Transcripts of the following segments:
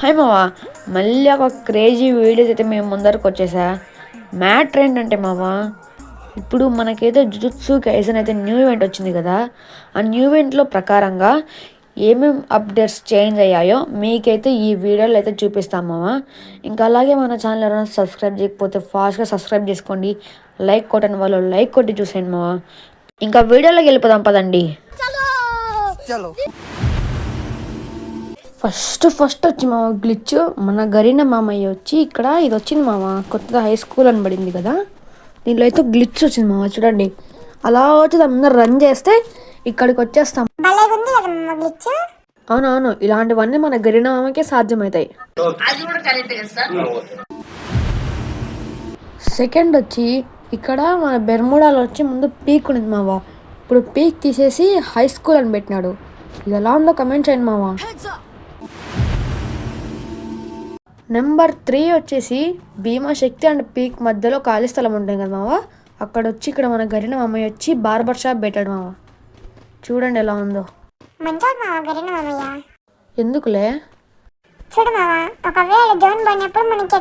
Hi మావా, మళ్ళీ ఒక క్రేజీ వీడియోస్ అయితే మేము ముందరకు వచ్చేసా. మ్యాటర్ ఏంటంటే మావా, ఇప్పుడు మనకైతే జుజుత్సు కైసెన్ అయితే న్యూ ఈవెంట్ వచ్చింది కదా. ఆ న్యూ ఈవెంట్లో ప్రకారంగా ఏమేమి అప్డేట్స్ చేంజ్ అయ్యాయో మీకైతే ఈ వీడియోలో అయితే చూపిస్తాం మావా. ఇంకా అలాగే మన ఛానల్ ఎవరైనా సబ్స్క్రైబ్ చేయకపోతే ఫాస్ట్గా సబ్స్క్రైబ్ చేసుకోండి. లైక్ కొట్టని వాళ్ళు లైక్ కొట్టి చూసేయండి మావా. ఇంకా వీడియోలోకి వెళ్ళిపోదాం పదండి. ఫస్ట్ వచ్చి మామ గ్లిచ్ మన గరీనా మామయ్య వచ్చి ఇక్కడ ఇది వచ్చింది మామ, కొత్తగా హై స్కూల్ అని పడింది కదా, దీంట్లో అయితే గ్లిచ్ వచ్చింది మామ. చూడండి అలా వచ్చి అందరు రన్ చేస్తే ఇక్కడికి వచ్చేస్తాం. అవునవును, ఇలాంటివన్నీ మన గరీనా మామకే సాధ్యమవుతాయి. సెకండ్ వచ్చి ఇక్కడ మన బెర్ముడాలో వచ్చి ముందు పీక్ ఉంది మావా, ఇప్పుడు పీక్ తీసేసి హై స్కూల్ అని పెట్టినాడు. ఇది ఎలా ఉందో కమెంట్ చేయండి మావా. నెంబర్ 3 వచ్చేసి భీమాశక్తి అండ్ పీక్ మధ్యలో ఖాళీ స్థలం ఉంటుంది కదా మావా, అక్కడ వచ్చి ఇక్కడ మన గరిన మామయ్య వచ్చి బార్బర్ షాప్ పెట్టాడు మావా. చూడండి ఎలా ఉందో. ఎందుకులే చూడు మావా, ఒకవేళ జోన్ పోయినప్పుడు మనకి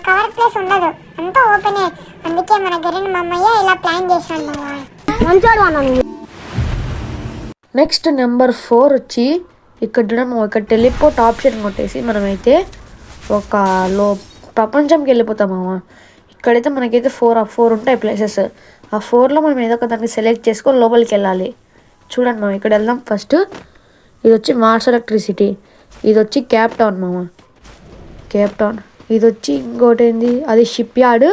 కవర్ ప్లేస్ ఉండదు, అంతా ఓపెనే. అందుకే మన గరిన మామయ్య ఇలా ప్లాన్ చేశాడు మావా. నెక్స్ట్ నెంబర్ 4 వచ్చి ఇక్కడ టెలిపోర్ట్ ఆప్షన్ కొట్టేసి మనమైతే ఒక ప్రపంచంకి వెళ్ళిపోతామమ్మా. ఇక్కడైతే మనకైతే ఫోర్ ఉంటాయి ప్లేసెస్. ఆ 4లో మనం ఏదో ఒక దాన్ని సెలెక్ట్ చేసుకొని లోపలికి వెళ్ళాలి. చూడండి మామ, ఇక్కడ వెళ్దాం. ఫస్ట్ ఇది వచ్చి మార్స్ ఎలక్ట్రిసిటీ, ఇది వచ్చి క్యాప్ టౌన్ మామ, కేప్ టౌన్. ఇది వచ్చి ఇంకోటి ఏంది, అది షిప్ యార్డ్.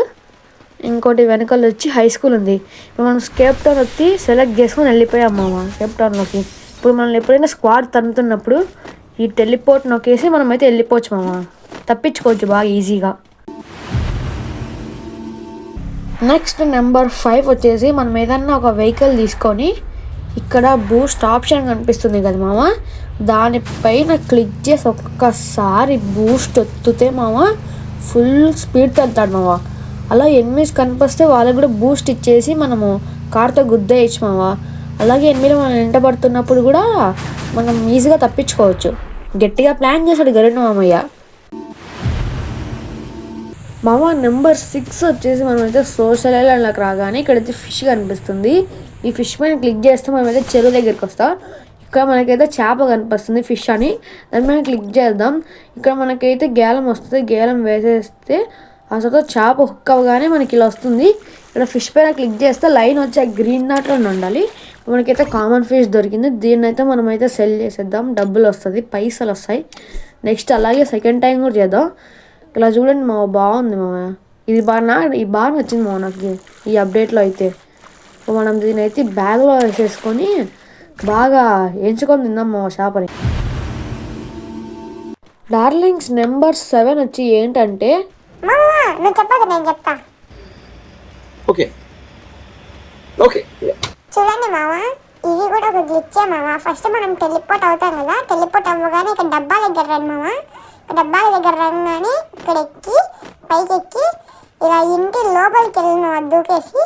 ఇంకోటి వెనకాల వచ్చి హై స్కూల్ ఉంది. ఇప్పుడు మనం కేప్ టౌన్ వచ్చి సెలెక్ట్ చేసుకొని వెళ్ళిపోయాం మామ కేప్ టౌన్లోకి. ఇప్పుడు మనం ఎప్పుడైనా స్క్వాడ్ తన్నుతున్నప్పుడు ఈ టెలిపోర్ట్ నొక్కేసి మనం అయితే వెళ్ళిపోవచ్చు మామ, తప్పించుకోవచ్చు బాగా ఈజీగా. నెక్స్ట్ నెంబర్ 5 వచ్చేసి మనం ఏదన్నా ఒక వెహికల్ తీసుకొని ఇక్కడ బూస్ట్ ఆప్షన్ కనిపిస్తుంది కదా మామ, దానిపైన క్లిక్ చేసి ఒక్కసారి బూస్ట్ ఎత్తుతే మామ ఫుల్ స్పీడ్ వెళ్తాడు మామ. అలా ఎనిమిస్ కనిపిస్తే వాళ్ళకి కూడా బూస్ట్ ఇచ్చేసి మనము కార్తో గుద్దేయచ్చు మామ. అలాగే ఎనిమిది మనం వెంటబడుతున్నప్పుడు కూడా మనం ఈజీగా తప్పించుకోవచ్చు. గట్టిగా ప్లాన్ చేశాడు గరుణ మామయ్య. మామ నెంబర్ 6 వచ్చేసి మనమైతే సోషల్ ఐలాండ్లోకి రాగానే ఇక్కడైతే ఫిష్ కనిపిస్తుంది. ఈ ఫిష్ పైన క్లిక్ చేస్తే మనమైతే చెరువు దగ్గరికి వస్తాం. ఇక్కడ మనకైతే చేప కనిపిస్తుంది ఫిష్ అని, దాని పైన క్లిక్ చేద్దాం. ఇక్కడ మనకైతే గేలం వస్తుంది, గేలం వేసేస్తే అసలు చేప హుక్ అవ్వగానే మనకి ఇలా వస్తుంది. ఇక్కడ ఫిష్ పైన క్లిక్ చేస్తే లైన్ వచ్చి ఆ గ్రీన్ దాంట్లో ఉండాలి. మనకైతే కామన్ ఫిష్ దొరికింది, దీన్ని అయితే మనమైతే సెల్ చేసేద్దాం, డబ్బులు వస్తుంది, పైసలు వస్తాయి. నెక్స్ట్ అలాగే సెకండ్ టైం కూడా చేద్దాం. ఇలా చూడండి మా బాగుంది మామ, ఇది బాగా నచ్చింది మా నాకు ఈ అప్డేట్లో అయితే. మనం దీని అయితే బ్యాగ్లో వేసేసుకొని బాగా ఎంచుకొని తిందాం మా చేపని. డార్లింగ్స్ నెంబర్ 7 వచ్చి ఏంటంటే చూడండి మావా, ఇది కూడా ఒక గ్లిచ్చే మావా. ఫస్ట్ మనం టెలిపోర్ట్ అవుతాం కదా, టెలిపోర్ట్ అవ్వగానే ఇక్కడ డబ్బా దగ్గర రండి మావా. డబ్బాల దగ్గర రంగానే ఇక్కడ ఎక్కి పైకి ఎక్కి ఇలా ఇంటి లోపలికి వెళ్ళిన దూకేసి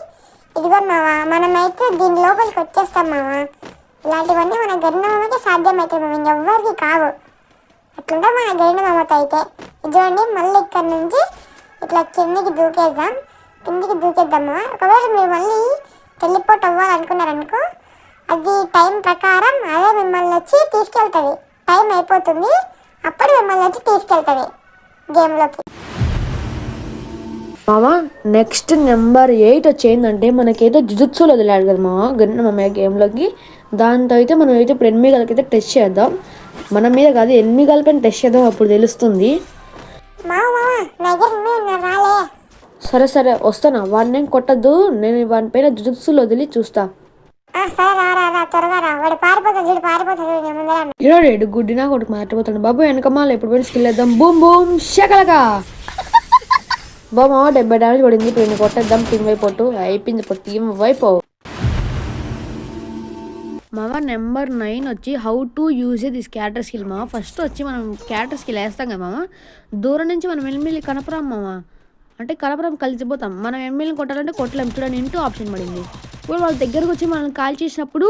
ఇదిగో మావా, మనమైతే దీని లోపలికి వచ్చేస్తాం మావా. ఇలాంటివన్నీ మన గరిన మామకి సాధ్యమవుతాయి మామ, ఇంకెవ్వరికి కావు. అట్లుంటే మన గరిన మామతో అయితే ఇదిగోండి. మళ్ళీ ఇక్కడ నుంచి ఇట్లా కిందికి దూకేద్దాం మావా. ఒకవేళ మీరు మళ్ళీ టెలిపోర్ట్ అవ్వాలనుకున్నారనుకో, అది టైం ప్రకారం అదే మిమ్మల్ని వచ్చి తీసుకెళ్తుంది. టైం అయిపోతుంది, అప్పుడు మిమ్మల్ని వచ్చి తీసుకెళ్తుంది గేమ్లోకి. మామ నెక్స్ట్ నెంబర్ 8 వచ్చేందంటే మనకైతే జుజుత్సులు వదిలాడు కదా మామ గరిన మామయ్య గేమ్లోకి. దాంతో అయితే మనం అయితే ఇప్పుడు ఎనిమిగలకైతే టెస్ట్ చేద్దాం. మన మీద కాదు, ఎనిమిగలపైన టెస్ట్ చేద్దాం, అప్పుడు తెలుస్తుంది. సరే వస్తానా, వాడిని ఏం కొట్టద్దు, నేను వాని పైన జుజుత్సులు వదిలి చూస్తా. ఇరాడు గుడ్డినా కొడుకు మారిపోతాడు బాబు. వెనకమాల ఎప్పుడు పోయిన స్కిల్ వేద్దాం. బూమ్ బూమ్ షకలగా బాబా 70 డ్యామేజ్ పడింది. ఇప్పుడు నేను కొట్టేద్దాం. టీమ్ వైపు అయిపోయింది, ఇప్పుడు టీమ్ వైపు. మామ నెంబర్ 9 వచ్చి how to use the scatter skill మామ. ఫస్ట్ వచ్చి మనం స్కాటర్ స్కిల్ వేస్తాం కదా మామ, దూరం నుంచి మనం వెళ్ళి కనపరాం మామ. అంటే కనపరం కలిసిపోతాం. మనం ఎనిమిదిని కొట్టాలంటే కొట్టలేం. చూడండి ఇంటూ ఆప్షన్ పడింది. ఇప్పుడు వాళ్ళ దగ్గరకు వచ్చి మనల్ని కాల్ చేసినప్పుడు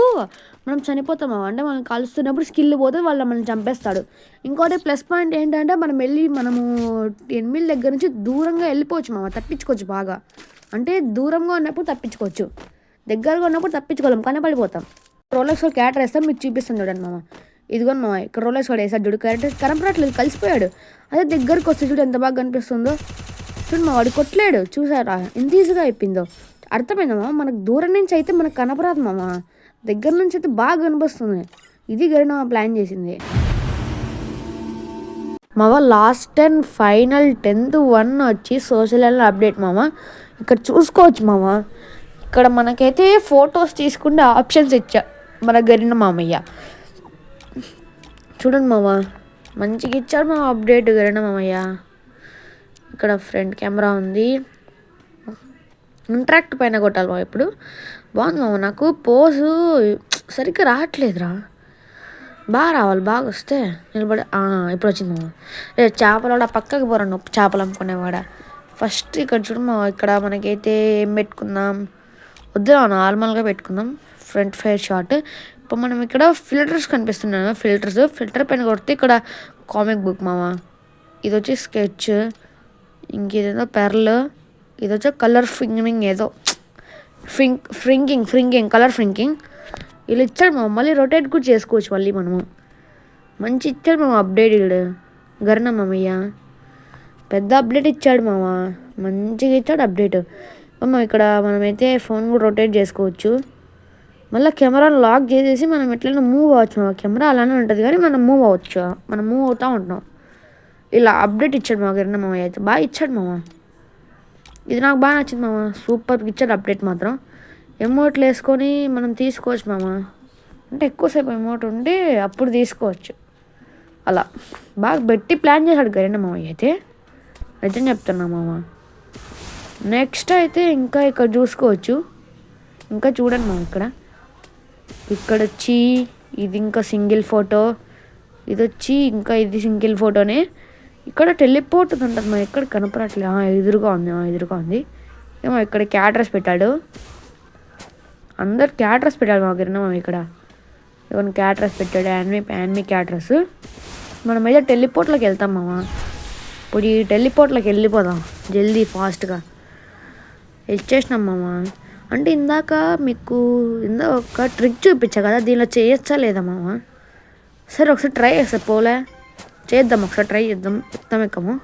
మనం చనిపోతాం. అంటే మనం కాలుస్తున్నప్పుడు స్కిల్ పోతే వాళ్ళు మనల్ని చంపేస్తాడు. ఇంకోటి ప్లస్ పాయింట్ ఏంటంటే మనము ఎనిమిది దగ్గర నుంచి దూరంగా వెళ్ళిపోవచ్చు మామ, తప్పించుకోవచ్చు బాగా. అంటే దూరంగా ఉన్నప్పుడు తప్పించుకోవచ్చు, దగ్గరగా ఉన్నప్పుడు తప్పించుకోలేం, కనపడిపోతాం. రోలెక్స్ వాడు క్యారెక్టర్ వేస్తాం, మీకు చూపిస్తాను చూడండి మామ. ఇదిగోండి మామ, ఇక్కడ రోలెక్స్ వాడు వేసాడు చూడు, క్యారెక్టర్ కనపడట్లేదు, కలిసిపోయాడు. అదే దగ్గరకు వస్తే చూడు ఎంత బాగా కనిపిస్తుందో. చూడు మా వాడు కొట్టలేడు, చూసారా ఎంత ఈజీగా అయిపోయిందో. అర్థమైందమ్మా, మనకు దూరం నుంచి అయితే మనకు కనపరాదు మామ, దగ్గర నుంచి అయితే బాగా కనిపిస్తుంది. ఇది గరిన ప్లాన్ చేసింది మామ. లాస్ట్ అండ్ ఫైనల్ 10th 1 వచ్చి సోషల్ అప్డేట్ మామ. ఇక్కడ చూసుకోవచ్చు మామ, ఇక్కడ మనకైతే ఫొటోస్ తీసుకుంటే ఆప్షన్స్ ఇచ్చా మన గరిన మామయ్య. చూడండి మామ, మంచిగా ఇచ్చాడు మా అప్డేట్ గరిన మామయ్య. ఇక్కడ ఫ్రంట్ కెమెరా ఉంది, ఇంట్రాక్ట్ పైన కొట్టాలి మా. ఇప్పుడు బాగుంది మామ, నాకు పోజు సరిగ్గా రావట్లేదురా, బాగా రావాలి, బాగా వస్తే నిలబడి. ఇప్పుడు వచ్చింది మామ. చేపల పక్కకి పోరండి, చేపలు అమ్ముకునేవాడ. ఫస్ట్ ఇక్కడ చూడు మా, ఇక్కడ మనకైతే ఏం పెట్టుకుందాం, వద్దురా నార్మల్గా పెట్టుకుందాం, ఫ్రంట్ ఫైర్ షాట్. ఇప్పుడు మనం ఇక్కడ ఫిల్టర్స్ కనిపిస్తున్నాయి, ఫిల్టర్ పైన కొడితే ఇక్కడ కామిక్ బుక్ మామ, ఇది వచ్చి స్కెచ్, ఇంకేదేదో పెర్ల్, ఇది వచ్చి కలర్ ఫింగింగ్, ఏదో ఫ్రింకింగ్ కలర్ ఫ్రింకింగ్. ఇలా ఇచ్చాడు మామ. మళ్ళీ రొటేట్ కూడా చేసుకోవచ్చు మళ్ళీ మనము. మంచి ఇచ్చాడు మామ అప్డేట్. ఇడు గరిన మామయ్య పెద్ద అప్డేట్ ఇచ్చాడు మామ, మంచిగా ఇచ్చాడు అప్డేట్. అమ్మ ఇక్కడ మనమైతే ఫోన్ కూడా రొటేట్ చేసుకోవచ్చు. మళ్ళీ కెమెరాను లాక్ చేసేసి మనం ఎట్లయినా మూవ్ అవ్వచ్చు మామ. కెమెరా అలానే ఉంటుంది కానీ మనం మూవ్ అవ్వచ్చు, మనం మూవ్ అవుతూ ఉంటాం. ఇలా అప్డేట్ ఇచ్చాడు మా గరిన మామయ్య, అయితే బాగా ఇచ్చాడు మామ. ఇది నాకు బాగా నచ్చింది మామ, సూపర్గా ఇచ్చాడు అప్డేట్ మాత్రం. ఎమోట్లు వేసుకొని మనం తీసుకోవచ్చు మామ, అంటే ఎక్కువసేపు ఎమోట్ ఉంటే అప్పుడు తీసుకోవచ్చు. అలా బాగా పెట్టి ప్లాన్ చేశాడు గరిన మామయ్య అయితే, నిజం చెప్తున్నా మామ. నెక్స్ట్ అయితే ఇంకా ఇక్కడ చూసుకోవచ్చు, ఇంకా చూడండి మామ. ఇక్కడ వచ్చి ఇది ఇంకా సింగిల్ ఫోటో, ఇది వచ్చి ఇంకా ఇది సింగిల్ ఫోటోనే. ఇక్కడ టెలిపోర్ట్ ఉంటుంది మా, ఎక్కడ కనపడట్లే. ఎదురుగా ఉంది ఏమో. ఇక్కడ క్యాటరస్ పెట్టాడు, అందరు క్యాటరస్ పెట్టాడు మా గిరిన మామ. ఇక్కడ ఎవరిని క్యాటరస్ పెట్టాడు, యాన్మీ క్యాటరస్. మనమైతే టెలిపోర్ట్లోకి వెళ్తాం మామ. ఇప్పుడు ఈ టెలిపోర్ట్లోకి వెళ్ళిపోదాం జల్దీ ఫాస్ట్గా. వచ్చేసినాం మామ. అంటే ఇందాక ఒక ట్రిక్ చూపించా కదా, దీనిలో చేయొచ్చా లేదా మామ? సరే ఒకసారి ట్రై చేస్తా, చేద్దాం ఒకసారి, ట్రై చేద్దాం. ఎక్కము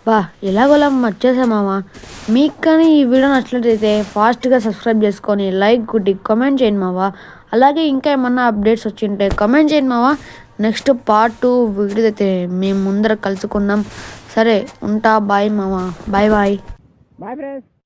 బా, ఎలాగోలా వచ్చేసా మామ. మీకు కానీ ఈ వీడియో నచ్చినట్లయితే ఫాస్ట్గా సబ్స్క్రైబ్ చేసుకొని లైక్ కొట్టి కామెంట్ చేయండి మావా. అలాగే ఇంకా ఏమన్నా అప్డేట్స్ వచ్చింటే కామెంట్ చేయండి మావా. నెక్స్ట్ పార్ట్ 2 వీడియో అయితే మేము ముందర కలుసుకుందాం. సరే ఉంటా, బాయ్ మావా, బాయ్ ఫ్రెండ్స్.